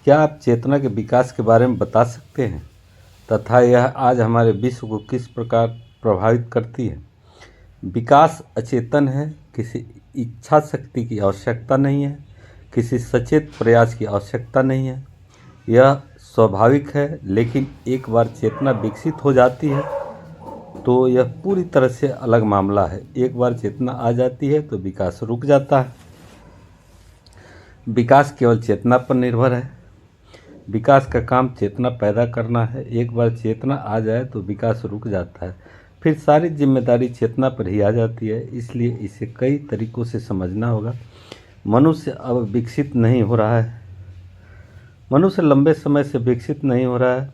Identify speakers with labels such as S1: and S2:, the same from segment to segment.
S1: क्या आप चेतना के विकास के बारे में बता सकते हैं तथा यह आज हमारे विश्व को किस प्रकार प्रभावित करती है? विकास अचेतन है, किसी इच्छा शक्ति की आवश्यकता नहीं है, किसी सचेत प्रयास की आवश्यकता नहीं है। यह स्वाभाविक है, लेकिन एक बार चेतना विकसित हो जाती है तो यह पूरी तरह से अलग मामला है। एक बार चेतना आ जाती है तो विकास रुक जाता है। विकास केवल चेतना पर निर्भर है। विकास का काम चेतना पैदा करना है। एक बार चेतना आ जाए तो विकास रुक जाता है, फिर सारी जिम्मेदारी चेतना पर ही आ जाती है। इसलिए इसे कई तरीकों से समझना होगा। मनुष्य अब विकसित नहीं हो रहा है। मनुष्य लंबे समय से विकसित नहीं हो रहा है।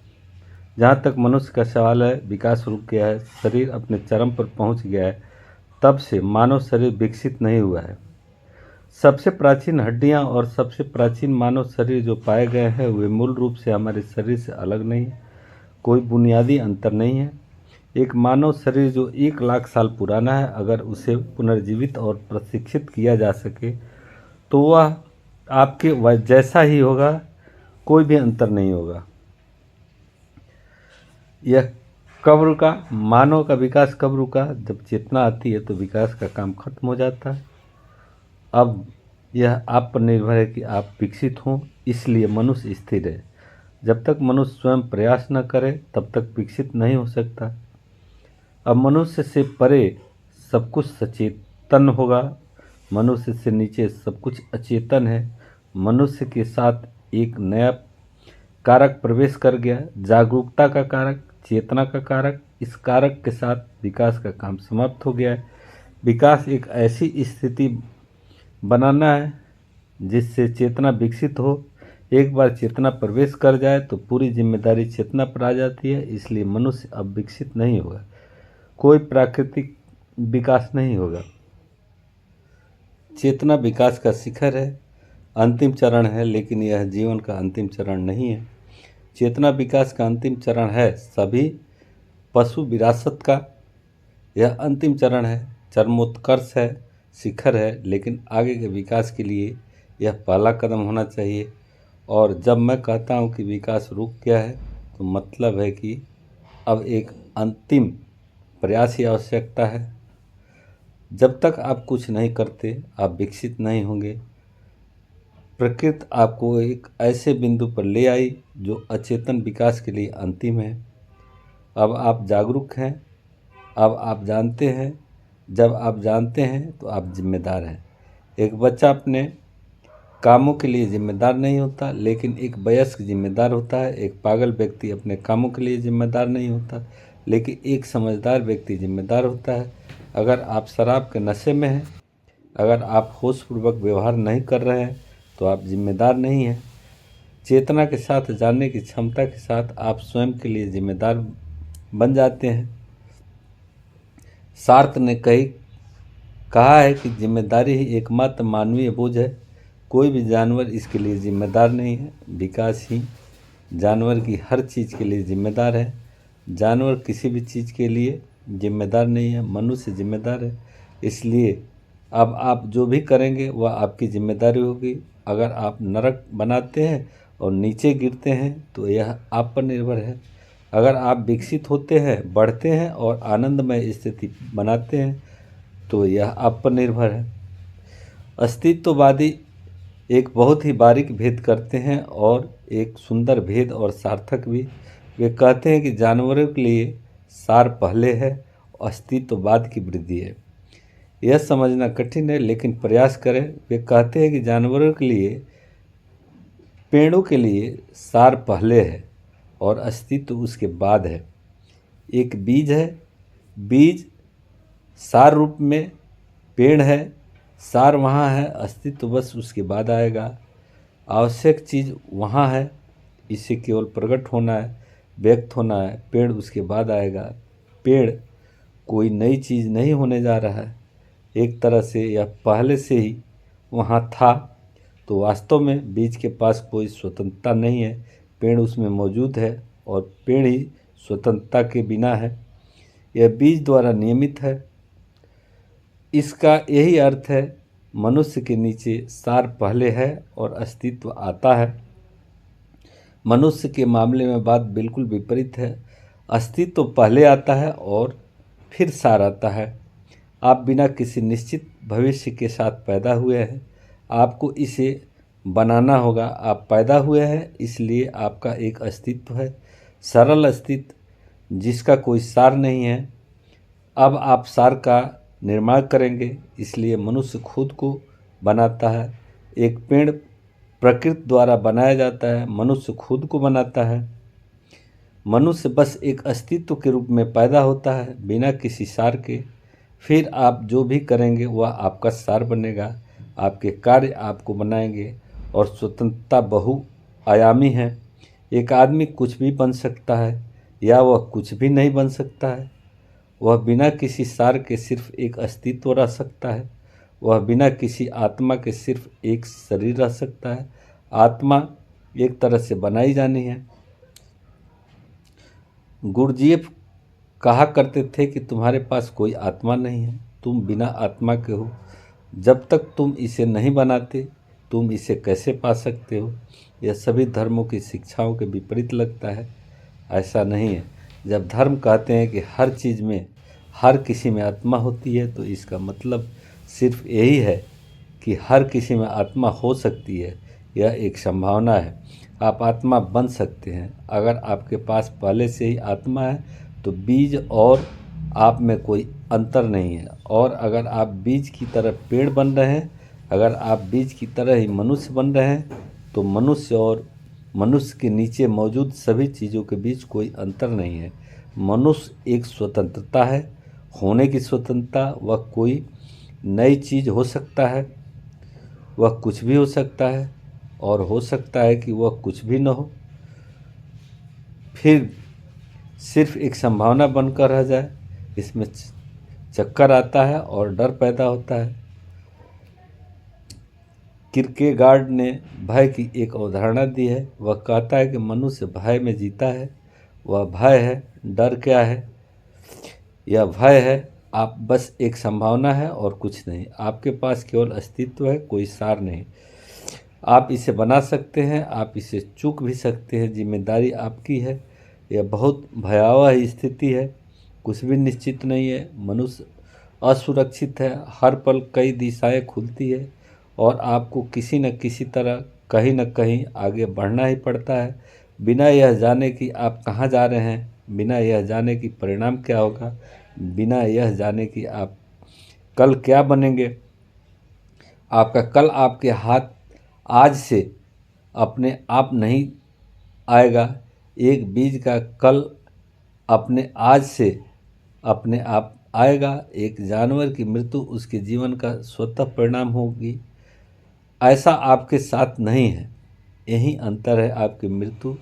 S1: जहाँ तक मनुष्य का सवाल है, विकास रुक गया है, शरीर अपने चरम पर पहुँच गया है। तब से मानव शरीर विकसित नहीं हुआ है। सबसे प्राचीन हड्डियां और सबसे प्राचीन मानव शरीर जो पाए गए हैं वे मूल रूप से हमारे शरीर से अलग नहीं है। कोई बुनियादी अंतर नहीं है। एक मानव शरीर जो 1 लाख साल पुराना है, अगर उसे पुनर्जीवित और प्रशिक्षित किया जा सके तो वह आपके जैसा ही होगा, कोई भी अंतर नहीं होगा। यह कब रुका? मानव का विकास कब रुका? जब चेतना आती है तो विकास का काम खत्म हो जाता है। अब यह आप पर निर्भर है कि आप विकसित हों, इसलिए मनुष्य स्थिर है। जब तक मनुष्य स्वयं प्रयास न करे तब तक विकसित नहीं हो सकता। अब मनुष्य से परे सब कुछ सचेतन होगा, मनुष्य से नीचे सब कुछ अचेतन है। मनुष्य के साथ एक नया कारक प्रवेश कर गया, जागरूकता का कारक, चेतना का कारक। इस कारक के साथ विकास का काम समाप्त हो गया है। विकास एक ऐसी स्थिति बनाना है जिससे चेतना विकसित हो। एक बार चेतना प्रवेश कर जाए तो पूरी जिम्मेदारी चेतना पर आ जाती है। इसलिए मनुष्य अब विकसित नहीं होगा, कोई प्राकृतिक विकास नहीं होगा। चेतना विकास का शिखर है, अंतिम चरण है, लेकिन यह जीवन का अंतिम चरण नहीं है। चेतना विकास का अंतिम चरण है सभी पशु विरासत का। यह अंतिम चरण है, चरमोत्कर्ष है, शिखर है, लेकिन आगे के विकास के लिए यह पहला कदम होना चाहिए। और जब मैं कहता हूँ कि विकास रुक गया है तो मतलब है कि अब एक अंतिम प्रयास की आवश्यकता है। जब तक आप कुछ नहीं करते आप विकसित नहीं होंगे। प्रकृति आपको एक ऐसे बिंदु पर ले आई जो अचेतन विकास के लिए अंतिम है। अब आप जागरूक हैं, अब आप जानते हैं। जब आप जानते हैं तो आप जिम्मेदार हैं। एक बच्चा अपने कामों के लिए जिम्मेदार नहीं होता, लेकिन एक वयस्क जिम्मेदार होता है। एक पागल व्यक्ति अपने कामों के लिए जिम्मेदार नहीं होता, लेकिन एक समझदार व्यक्ति जिम्मेदार होता है। अगर आप शराब के नशे में हैं, अगर आप होशपूर्वक व्यवहार नहीं कर रहे हैं तो आप जिम्मेदार नहीं हैं। चेतना के साथ जानने की क्षमता के साथ आप स्वयं के लिए जिम्मेदार बन जाते हैं। सार्त्र ने कहा है कि जिम्मेदारी ही एकमात्र मानवीय बोझ है। कोई भी जानवर इसके लिए जिम्मेदार नहीं है। विकास ही जानवर की हर चीज़ के लिए जिम्मेदार है। जानवर किसी भी चीज़ के लिए जिम्मेदार नहीं है, मनुष्य जिम्मेदार है। इसलिए अब आप जो भी करेंगे वह आपकी जिम्मेदारी होगी। अगर आप नरक बनाते हैं और नीचे गिरते हैं तो यह आप पर निर्भर है। अगर आप विकसित होते हैं, बढ़ते हैं और आनंदमय स्थिति बनाते हैं तो यह आप पर निर्भर है। अस्तित्ववादी एक बहुत ही बारीक भेद करते हैं और एक सुंदर भेद और सार्थक भी। वे कहते हैं कि जानवरों के लिए सार पहले है, अस्तित्ववाद की वृद्धि है। यह समझना कठिन है, लेकिन प्रयास करें। वे कहते हैं कि जानवरों के लिए, पेड़ों के लिए सार पहले है और अस्तित्व उसके बाद है। एक बीज है, बीज सार रूप में पेड़ है, सार वहाँ है, अस्तित्व बस उसके बाद आएगा। आवश्यक चीज़ वहाँ है, इसे केवल प्रकट होना है, व्यक्त होना है। पेड़ उसके बाद आएगा। पेड़ कोई नई चीज़ नहीं होने जा रहा है, एक तरह से यह पहले से ही वहाँ था। तो वास्तव में बीज के पास कोई स्वतंत्रता नहीं है, पेड़ उसमें मौजूद है और पेड़ ही स्वतंत्रता के बिना है। यह बीज द्वारा नियमित है। इसका यही अर्थ है, मनुष्य के नीचे सार पहले है और अस्तित्व आता है। मनुष्य के मामले में बात बिल्कुल विपरीत है। अस्तित्व तो पहले आता है और फिर सार आता है। आप बिना किसी निश्चित भविष्य के साथ पैदा हुए हैं, आपको इसे बनाना होगा। आप पैदा हुए हैं इसलिए आपका एक अस्तित्व है, सरल अस्तित्व जिसका कोई सार नहीं है। अब आप सार का निर्माण करेंगे, इसलिए मनुष्य खुद को बनाता है। एक पेड़ प्रकृति द्वारा बनाया जाता है, मनुष्य खुद को बनाता है। मनुष्य बस एक अस्तित्व के रूप में पैदा होता है बिना किसी सार के। फिर आप जो भी करेंगे वह आपका सार बनेगा। आपके कार्य आपको बनाएंगे और स्वतंत्रता बहुआयामी है। एक आदमी कुछ भी बन सकता है या वह कुछ भी नहीं बन सकता है। वह बिना किसी सार के सिर्फ एक अस्तित्व रह सकता है। वह बिना किसी आत्मा के सिर्फ एक शरीर रह सकता है। आत्मा एक तरह से बनाई जानी है। गुरुजीएफ कहा करते थे कि तुम्हारे पास कोई आत्मा नहीं है, तुम बिना आत्मा के हो। जब तक तुम इसे नहीं बनाते तुम इसे कैसे पा सकते हो। यह सभी धर्मों की शिक्षाओं के विपरीत लगता है। ऐसा नहीं है। जब धर्म कहते हैं कि हर चीज़ में, हर किसी में आत्मा होती है, तो इसका मतलब सिर्फ यही है कि हर किसी में आत्मा हो सकती है। यह एक संभावना है। आप आत्मा बन सकते हैं। अगर आपके पास पहले से ही आत्मा है तो बीज और आप में कोई अंतर नहीं है। और अगर आप बीज की तरह पेड़ बन रहे हैं, अगर आप बीज की तरह ही मनुष्य बन रहे हैं, तो मनुष्य और मनुष्य के नीचे मौजूद सभी चीज़ों के बीच कोई अंतर नहीं है। मनुष्य एक स्वतंत्रता है, होने की स्वतंत्रता। वह कोई नई चीज़ हो सकता है, वह कुछ भी हो सकता है, और हो सकता है कि वह कुछ भी न हो, फिर सिर्फ एक संभावना बनकर रह जाए। इसमें चक्कर आता है और डर पैदा होता है। किरकेगार्ड ने भय की एक अवधारणा दी है। वह कहता है कि मनुष्य भय में जीता है। वह भय है। डर क्या है? यह भय है। आप बस एक संभावना है और कुछ नहीं। आपके पास केवल अस्तित्व है, कोई सार नहीं। आप इसे बना सकते हैं, आप इसे चूक भी सकते हैं। जिम्मेदारी आपकी है। यह बहुत भयावह स्थिति है। कुछ भी निश्चित नहीं है। मनुष्य असुरक्षित है। हर पल कई दिशाएं खुलती है और आपको किसी न किसी तरह कहीं न कहीं आगे बढ़ना ही पड़ता है, बिना यह जाने कि आप कहाँ जा रहे हैं, बिना यह जाने कि परिणाम क्या होगा, बिना यह जाने कि आप कल क्या बनेंगे। आपका कल आपके हाथ आज से अपने आप नहीं आएगा। एक बीज का कल अपने आज से अपने आप आएगा। एक जानवर की मृत्यु उसके जीवन का स्वतः परिणाम होगी। ऐसा आपके साथ नहीं है। यही अंतर है। आपकी मृत्यु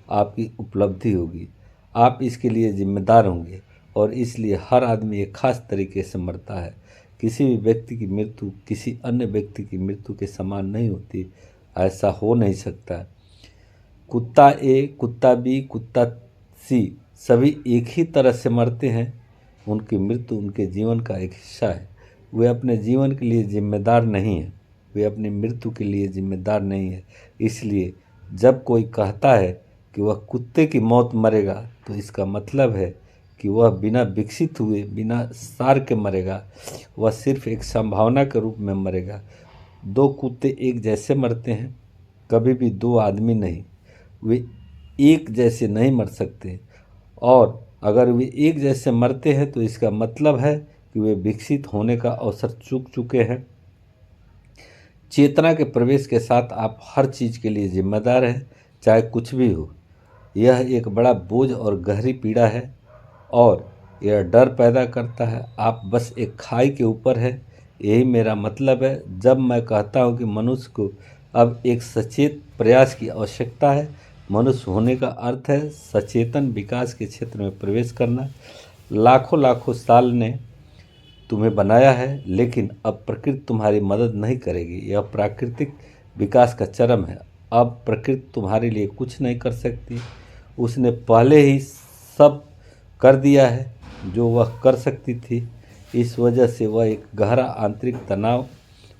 S1: आपकी उपलब्धि होगी। आप इसके लिए जिम्मेदार होंगे और इसलिए हर आदमी एक खास तरीके से मरता है। किसी भी व्यक्ति की मृत्यु किसी अन्य व्यक्ति की मृत्यु के समान नहीं होती। ऐसा हो नहीं सकता। कुत्ता ए, कुत्ता बी, कुत्ता सी सभी एक ही तरह से मरते हैं। उनकी मृत्यु उनके जीवन का एक हिस्सा है। वे अपने जीवन के लिए जिम्मेदार नहीं हैं। वे अपनी मृत्यु के लिए जिम्मेदार नहीं है। इसलिए जब कोई कहता है कि वह कुत्ते की मौत मरेगा, तो इसका मतलब है कि वह बिना विकसित हुए, बिना सार के मरेगा। वह सिर्फ एक संभावना के रूप में मरेगा। दो कुत्ते एक जैसे मरते हैं, कभी भी दो आदमी नहीं। वे एक जैसे नहीं मर सकते, और अगर वे एक जैसे मरते हैं तो इसका मतलब है कि वे विकसित होने का अवसर चूक चुके हैं। चेतना के प्रवेश के साथ आप हर चीज़ के लिए जिम्मेदार हैं, चाहे कुछ भी हो। यह एक बड़ा बोझ और गहरी पीड़ा है और यह डर पैदा करता है। आप बस एक खाई के ऊपर है। यही मेरा मतलब है जब मैं कहता हूँ कि मनुष्य को अब एक सचेत प्रयास की आवश्यकता है। मनुष्य होने का अर्थ है सचेतन विकास के क्षेत्र में प्रवेश करना। लाखों लाखों साल ने तुम्हें बनाया है, लेकिन अब प्रकृति तुम्हारी मदद नहीं करेगी। यह प्राकृतिक विकास का चरम है। अब प्रकृति तुम्हारे लिए कुछ नहीं कर सकती। उसने पहले ही सब कर दिया है जो वह कर सकती थी। इस वजह से वह एक गहरा आंतरिक तनाव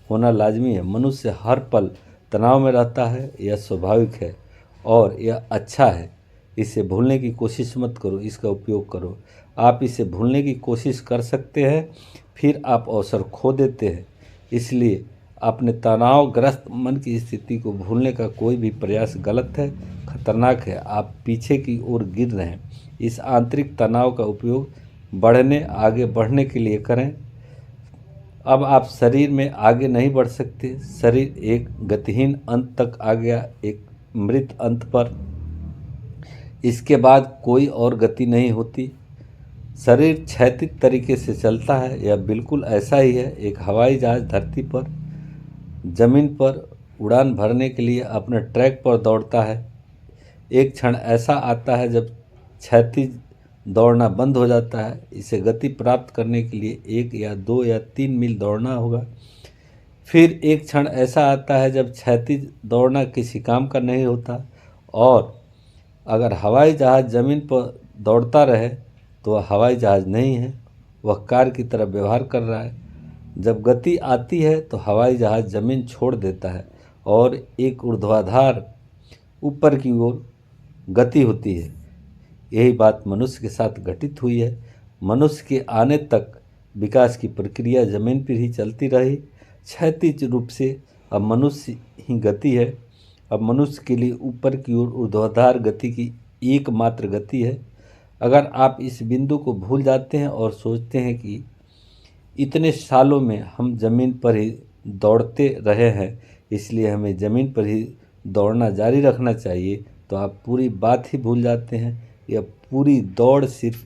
S1: होना लाजमी है। मनुष्य हर पल तनाव में रहता है, यह स्वाभाविक है। और यह अच्छा है। इसे भूलने की कोशिश मत करो, इसका उपयोग करो। आप इसे भूलने की कोशिश कर सकते हैं, फिर आप अवसर खो देते हैं। इसलिए अपने तनावग्रस्त मन की स्थिति को भूलने का कोई भी प्रयास गलत है, खतरनाक है। आप पीछे की ओर गिर रहे हैं। इस आंतरिक तनाव का उपयोग आगे बढ़ने के लिए करें। अब आप शरीर में आगे नहीं बढ़ सकते। शरीर एक गतिहीन अंत तक आ गया, एक मृत अंत पर। इसके बाद कोई और गति नहीं होती। शरीर क्षैतिज तरीके से चलता है। यह बिल्कुल ऐसा ही है। एक हवाई जहाज धरती पर जमीन पर उड़ान भरने के लिए अपने ट्रैक पर दौड़ता है। एक क्षण ऐसा आता है जब क्षैतिज दौड़ना बंद हो जाता है। इसे गति प्राप्त करने के लिए 1 या 2 या 3 मील दौड़ना होगा। फिर एक क्षण ऐसा आता है जब क्षैतिज दौड़ना किसी काम का नहीं होता। और अगर हवाई जहाज जमीन पर दौड़ता रहे तो वह हवाई जहाज नहीं है, वह कार की तरह व्यवहार कर रहा है। जब गति आती है तो हवाई जहाज जमीन छोड़ देता है और एक ऊर्ध्वाधर ऊपर की ओर गति होती है। यही बात मनुष्य के साथ घटित हुई है। मनुष्य के आने तक विकास की प्रक्रिया जमीन पर ही चलती रही, क्षैतिज रूप से। अब मनुष्य ही गति है। अब मनुष्य के लिए ऊपर की ओर ऊर्ध्वाधर गति की एकमात्र गति है। अगर आप इस बिंदु को भूल जाते हैं और सोचते हैं कि इतने सालों में हम ज़मीन पर ही दौड़ते रहे हैं, इसलिए हमें ज़मीन पर ही दौड़ना जारी रखना चाहिए, तो आप पूरी बात ही भूल जाते हैं। यह पूरी दौड़ सिर्फ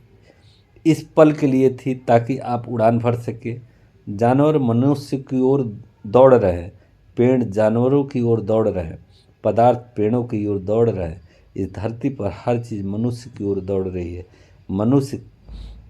S1: इस पल के लिए थी ताकि आप उड़ान भर सके। जानवर मनुष्य की ओर दौड़ रहे हैं, पेड़ जानवरों की ओर दौड़ रहे हैं, पदार्थ पेड़ों की ओर दौड़ रहे हैं। इस धरती पर हर चीज़ मनुष्य की ओर दौड़ रही है। मनुष्य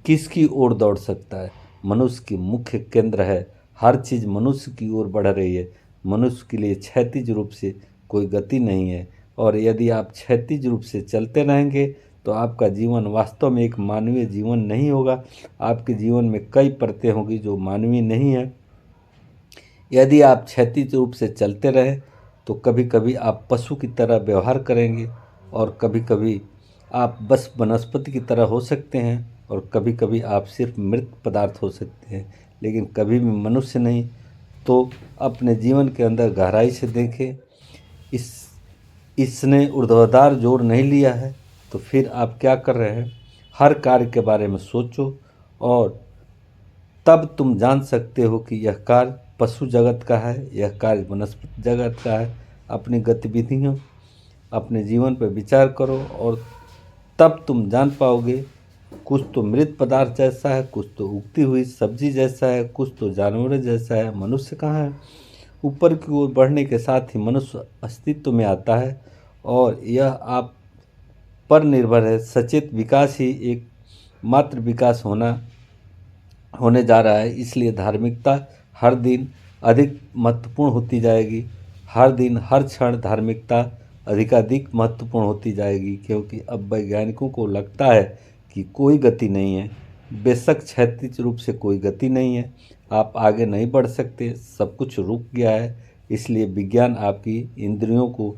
S1: किसकी ओर दौड़ सकता है? मनुष्य की मुख्य केंद्र है। हर चीज़ मनुष्य की ओर बढ़ रही है। मनुष्य के लिए क्षैतिज रूप से कोई गति नहीं है। और यदि आप क्षैतिज रूप से चलते रहेंगे तो आपका जीवन वास्तव में एक मानवीय जीवन नहीं होगा। आपके जीवन में कई परतें होंगी जो मानवीय नहीं है। यदि आप क्षैतिज रूप से चलते रहें तो कभी कभी आप पशु की तरह व्यवहार करेंगे, और कभी कभी आप बस वनस्पति की तरह हो सकते हैं, और कभी कभी आप सिर्फ मृत पदार्थ हो सकते हैं, लेकिन कभी भी मनुष्य नहीं। तो अपने जीवन के अंदर गहराई से देखें। इसने ऊर्ध्वाधर जोर नहीं लिया है तो फिर आप क्या कर रहे हैं? हर कार्य के बारे में सोचो, और तब तुम जान सकते हो कि यह कार्य पशु जगत का है, यह कार्य वनस्पति जगत का है। अपनी गतिविधियों, अपने जीवन पर विचार करो, और तब तुम जान पाओगे कुछ तो मृत पदार्थ जैसा है, कुछ तो उगती हुई सब्जी जैसा है, कुछ तो जानवर जैसा है। मनुष्य कहाँ है? ऊपर की ओर बढ़ने के साथ ही मनुष्य अस्तित्व में आता है, और यह आप पर निर्भर है। सचेत विकास ही एक मात्र विकास होने जा रहा है। इसलिए धार्मिकता हर दिन अधिक महत्वपूर्ण होती जाएगी। हर दिन हर क्षण धार्मिकता अधिकाधिक महत्वपूर्ण होती जाएगी, क्योंकि अब वैज्ञानिकों को लगता है कि कोई गति नहीं है। बेशक क्षैतिज रूप से कोई गति नहीं है, आप आगे नहीं बढ़ सकते, सब कुछ रुक गया है। इसलिए विज्ञान आपकी इंद्रियों को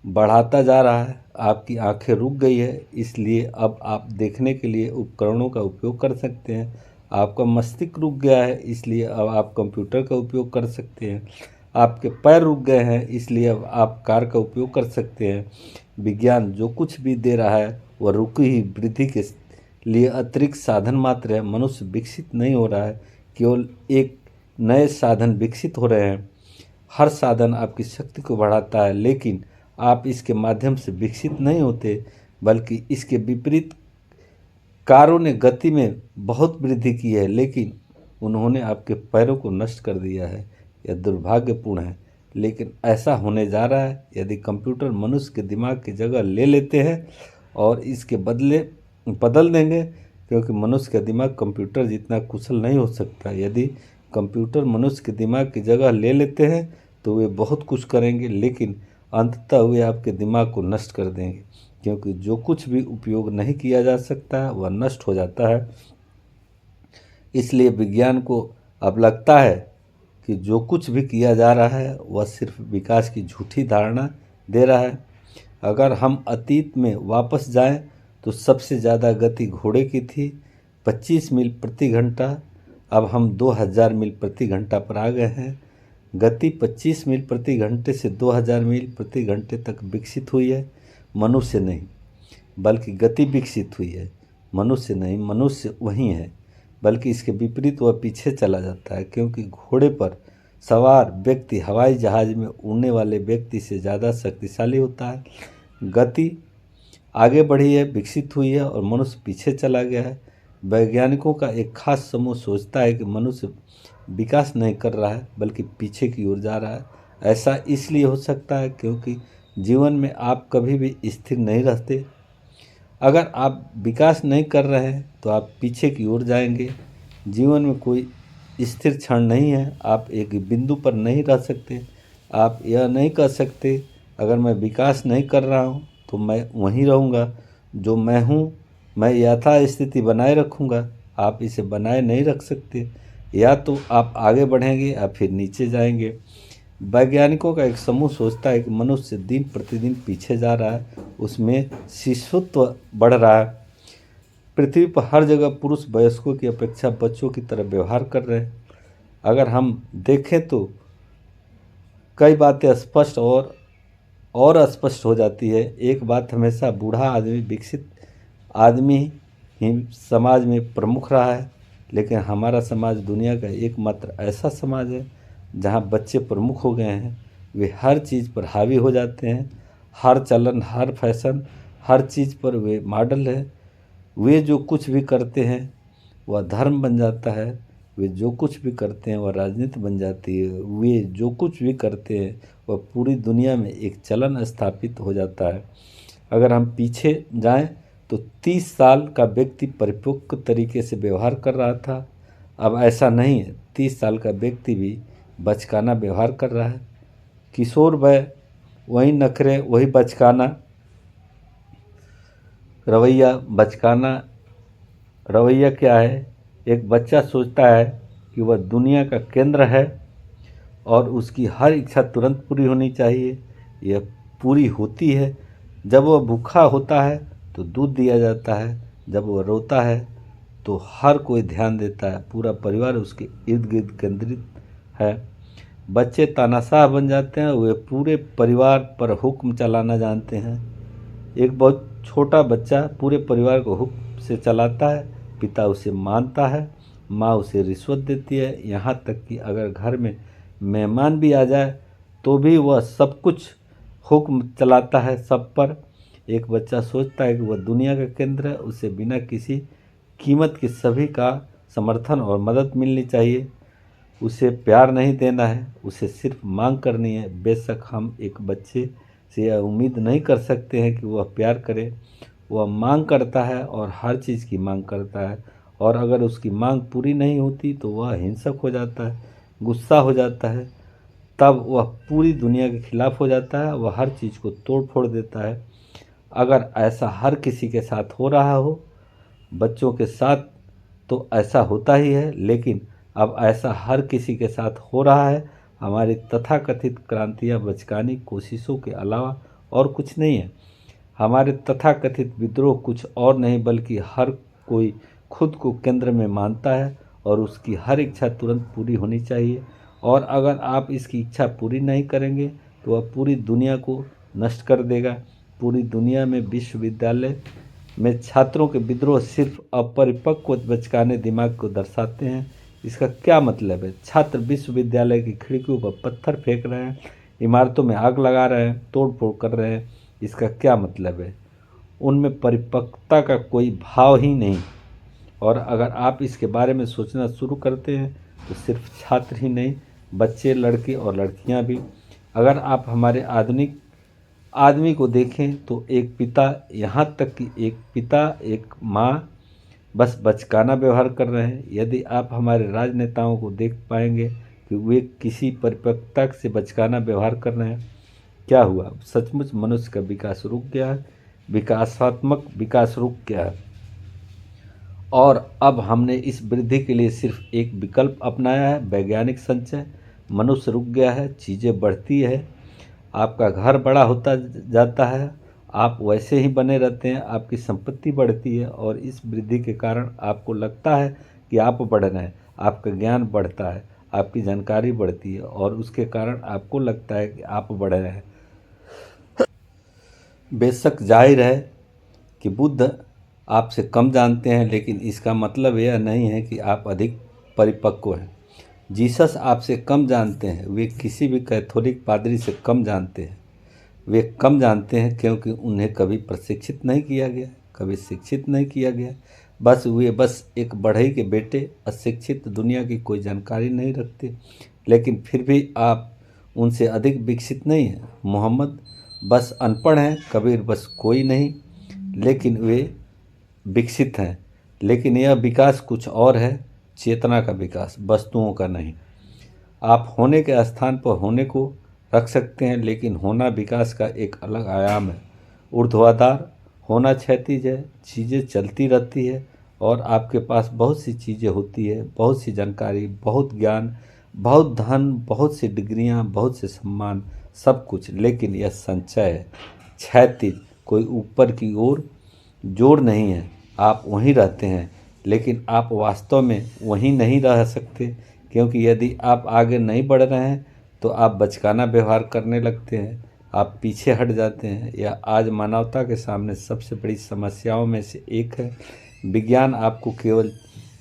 S1: बढ़ाता जा रहा है। आपकी आंखें रुक गई है, इसलिए अब आप देखने के लिए उपकरणों का उपयोग कर सकते हैं। आपका मस्तिष्क रुक गया है, इसलिए अब आप कंप्यूटर का उपयोग कर सकते हैं। आपके पैर रुक गए हैं, इसलिए अब आप कार का उपयोग कर सकते हैं। विज्ञान जो कुछ भी दे रहा है वह रुकी ही वृद्धि के लिए अतिरिक्त साधन मात्र है। मनुष्य विकसित नहीं हो रहा है, केवल एक नए साधन विकसित हो रहे हैं। हर साधन आपकी शक्ति को बढ़ाता है, लेकिन आप इसके माध्यम से विकसित नहीं होते, बल्कि इसके विपरीत। कारों ने गति में बहुत वृद्धि की है, लेकिन उन्होंने आपके पैरों को नष्ट कर दिया है। यह दुर्भाग्यपूर्ण है, लेकिन ऐसा होने जा रहा है। यदि कंप्यूटर मनुष्य के दिमाग की जगह ले लेते हैं और इसके बदले बदल देंगे, क्योंकि मनुष्य का दिमाग कंप्यूटर जितना कुशल नहीं हो सकता। यदि कंप्यूटर मनुष्य के दिमाग की जगह ले लेते हैं तो वे बहुत कुछ करेंगे, लेकिन अंततः वे आपके दिमाग को नष्ट कर देंगे, क्योंकि जो कुछ भी उपयोग नहीं किया जा सकता है वह नष्ट हो जाता है। इसलिए विज्ञान को अब लगता है कि जो कुछ भी किया जा रहा है वह सिर्फ विकास की झूठी धारणा दे रहा है। अगर हम अतीत में वापस जाएं तो सबसे ज़्यादा गति घोड़े की थी, 25 मील प्रति घंटा। अब हम 2000 मील प्रति घंटा पर आ गए हैं। गति 25 मील प्रति घंटे से 2000 मील प्रति घंटे तक विकसित हुई है, मनुष्य नहीं, बल्कि गति विकसित हुई है, मनुष्य नहीं। मनुष्य वहीं है, बल्कि इसके विपरीत वह पीछे चला जाता है, क्योंकि घोड़े पर सवार व्यक्ति हवाई जहाज में उड़ने वाले व्यक्ति से ज़्यादा शक्तिशाली होता है। गति आगे बढ़ी है, विकसित हुई है, और मनुष्य पीछे चला गया है। वैज्ञानिकों का एक खास समूह सोचता है कि मनुष्य विकास नहीं कर रहा है, बल्कि पीछे की ओर जा रहा है। ऐसा इसलिए हो सकता है क्योंकि जीवन में आप कभी भी स्थिर नहीं रहते। अगर आप विकास नहीं कर रहे हैं तो आप पीछे की ओर जाएंगे। जीवन में कोई स्थिर क्षण नहीं है, आप एक बिंदु पर नहीं रह सकते। आप यह नहीं कह सकते अगर मैं विकास नहीं कर रहा हूँ तो मैं वहीं रहूँगा। जो मैं हूँ मैं यथास्थिति बनाए रखूँगा। आप इसे बनाए नहीं रख सकते, या तो आप आगे बढ़ेंगे या फिर नीचे जाएंगे। वैज्ञानिकों का एक समूह सोचता है कि मनुष्य दिन प्रतिदिन पीछे जा रहा है, उसमें शिशुत्व बढ़ रहा है। पृथ्वी पर हर जगह पुरुष वयस्कों की अपेक्षा बच्चों की तरह व्यवहार कर रहे हैं। अगर हम देखें तो कई बातें स्पष्ट और स्पष्ट हो जाती है। एक बात हमेशा बूढ़ा आदमी, विकसित आदमी ही समाज में प्रमुख रहा है, लेकिन हमारा समाज दुनिया का एकमात्र ऐसा समाज है जहाँ बच्चे प्रमुख हो गए हैं। वे हर चीज़ पर हावी हो जाते हैं, हर चलन, हर फैशन, हर चीज़ पर वे मॉडल हैं। वे जो कुछ भी करते हैं वह धर्म बन जाता है, वे जो कुछ भी करते हैं वह राजनीति बन जाती है, वे जो कुछ भी करते हैं वह पूरी दुनिया में एक चलन स्थापित हो जाता है। अगर हम पीछे जाएं तो 30 साल का व्यक्ति परिपक्व तरीके से व्यवहार कर रहा था, अब ऐसा नहीं है। 30 साल का व्यक्ति भी बचकाना व्यवहार कर रहा है। किशोर वय, वही नखरे, वही बचकाना रवैया। बचकाना रवैया क्या है? एक बच्चा सोचता है कि वह दुनिया का केंद्र है और उसकी हर इच्छा तुरंत पूरी होनी चाहिए। यह पूरी होती है। जब वह भूखा होता है तो दूध दिया जाता है, जब वह रोता है तो हर कोई ध्यान देता है, पूरा परिवार उसके इर्द गिर्द केंद्रित है। बच्चे तानाशाह बन जाते हैं, वे पूरे परिवार पर हुक्म चलाना जानते हैं। एक बहुत छोटा बच्चा पूरे परिवार को हुक्म से चलाता है। पिता उसे मानता है, माँ उसे रिश्वत देती है, यहाँ तक कि अगर घर में मेहमान भी आ जाए तो भी वह सब कुछ हुक्म चलाता है सब पर। एक बच्चा सोचता है कि वह दुनिया का केंद्र है, उसे बिना किसी कीमत के सभी का समर्थन और मदद मिलनी चाहिए। उसे प्यार नहीं देना है, उसे सिर्फ मांग करनी है। बेशक हम एक बच्चे से यह उम्मीद नहीं कर सकते हैं कि वह प्यार करे। वह मांग करता है और हर चीज़ की मांग करता है, और अगर उसकी मांग पूरी नहीं होती तो वह हिंसक हो जाता है, गुस्सा हो जाता है। तब वह पूरी दुनिया के खिलाफ हो जाता है, वह हर चीज़ को तोड़ फोड़ देता है। अगर ऐसा हर किसी के साथ हो रहा हो, बच्चों के साथ तो ऐसा होता ही है, लेकिन अब ऐसा हर किसी के साथ हो रहा है। हमारी तथाकथित क्रांतियाँ बचकानी कोशिशों के अलावा और कुछ नहीं है। हमारे तथाकथित विद्रोह कुछ और नहीं, बल्कि हर कोई खुद को केंद्र में मानता है और उसकी हर इच्छा तुरंत पूरी होनी चाहिए। और अगर आप इसकी इच्छा पूरी नहीं करेंगे तो वह पूरी दुनिया को नष्ट कर देगा। पूरी दुनिया में विश्वविद्यालय में छात्रों के विद्रोह सिर्फ अपरिपक्व बचकाने दिमाग को दर्शाते हैं। इसका क्या मतलब है? छात्र विश्वविद्यालय की खिड़कियों पर पत्थर फेंक रहे हैं, इमारतों में आग लगा रहे हैं, तोड़ फोड़ कर रहे हैं। इसका क्या मतलब है? उनमें परिपक्वता का कोई भाव ही नहीं। और अगर आप इसके बारे में सोचना शुरू करते हैं तो सिर्फ छात्र ही नहीं, बच्चे, लड़के और लड़कियां भी। अगर आप हमारे आधुनिक आदमी को देखें तो एक पिता, यहाँ तक कि एक पिता, एक माँ बस बचकाना व्यवहार कर रहे हैं। यदि आप हमारे राजनेताओं को देख पाएंगे कि वे किसी परिपक्वता से बचकाना व्यवहार कर रहे हैं। क्या हुआ? सचमुच मनुष्य का विकास रुक गया है, विकासात्मक विकास रुक गया है। और अब हमने इस वृद्धि के लिए सिर्फ एक विकल्प अपनाया है, वैज्ञानिक संचय। मनुष्य रुक गया है, चीज़ें बढ़ती है, आपका घर बड़ा होता जाता है आप वैसे ही बने रहते हैं, आपकी संपत्ति बढ़ती है और इस वृद्धि के कारण आपको लगता है कि आप बढ़ रहे हैं, आपका ज्ञान बढ़ता है, आपकी जानकारी बढ़ती है और उसके कारण आपको लगता है कि आप बढ़ रहे हैं। बेशक जाहिर है कि बुद्ध आपसे कम जानते हैं, लेकिन इसका मतलब यह नहीं है कि आप अधिक परिपक्व हैं। जीसस आपसे कम जानते हैं, वे किसी भी कैथोलिक पादरी से कम जानते हैं। वे कम जानते हैं क्योंकि उन्हें कभी प्रशिक्षित नहीं किया गया, कभी शिक्षित नहीं किया गया। बस एक बढ़ई के बेटे, अशिक्षित, दुनिया की कोई जानकारी नहीं रखते। लेकिन फिर भी आप उनसे अधिक विकसित नहीं हैं। मोहम्मद बस अनपढ़ हैं, कबीर बस कोई नहीं, लेकिन वे विकसित हैं। लेकिन यह विकास कुछ और है, चेतना का विकास, वस्तुओं का नहीं। आप होने के स्थान पर होने को रख सकते हैं, लेकिन होना विकास का एक अलग आयाम है। ऊर्ध्वाधर होना क्षैतिज है, चीज़ें चलती रहती है और आपके पास बहुत सी चीज़ें होती है, बहुत सी जानकारी, बहुत ज्ञान, बहुत धन, बहुत सी डिग्रियां, बहुत से सम्मान, सब कुछ। लेकिन यह संचय है, क्षैतिज, कोई ऊपर की ओर जोड़ नहीं है। आप वहीं रहते हैं, लेकिन आप वास्तव में वहीं नहीं रह सकते, क्योंकि यदि आप आगे नहीं बढ़ रहे हैं तो आप बचकाना व्यवहार करने लगते हैं, आप पीछे हट जाते हैं। यह आज मानवता के सामने सबसे बड़ी समस्याओं में से एक है। विज्ञान आपको केवल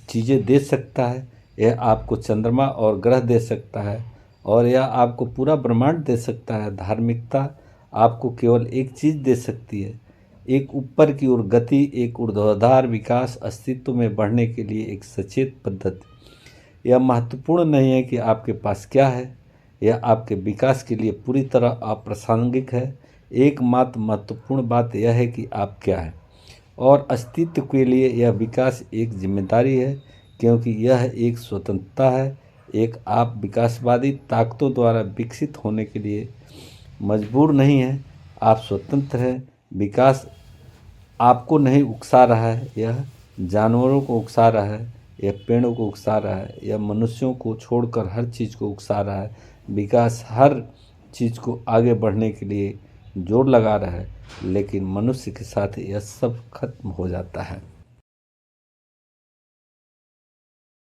S1: चीज़ें दे सकता है, यह आपको चंद्रमा और ग्रह दे सकता है और यह आपको पूरा ब्रह्मांड दे सकता है। धार्मिकता आपको केवल एक चीज़ दे सकती है, एक ऊपर की ओर गति, एक ऊर्ध्वाधर विकास, अस्तित्व में बढ़ने के लिए एक सचेत पद्धति। यह महत्वपूर्ण नहीं है कि आपके पास क्या है, यह आपके विकास के लिए पूरी तरह अप्रासंगिक है। एकमात्र महत्वपूर्ण बात यह है कि आप क्या हैं, और अस्तित्व के लिए यह विकास एक जिम्मेदारी है, क्योंकि यह एक स्वतंत्रता है। एक आप विकासवादी ताकतों द्वारा विकसित होने के लिए मजबूर नहीं हैं, आप स्वतंत्र हैं। विकास आपको नहीं उकसा रहा है, यह जानवरों को उकसा रहा है, यह पेड़ों को उकसा रहा है, यह मनुष्यों को छोड़कर हर चीज़ को उकसा रहा है। विकास हर चीज़ को आगे बढ़ने के लिए जोर लगा रहा है, लेकिन मनुष्य के साथ यह सब खत्म हो जाता है।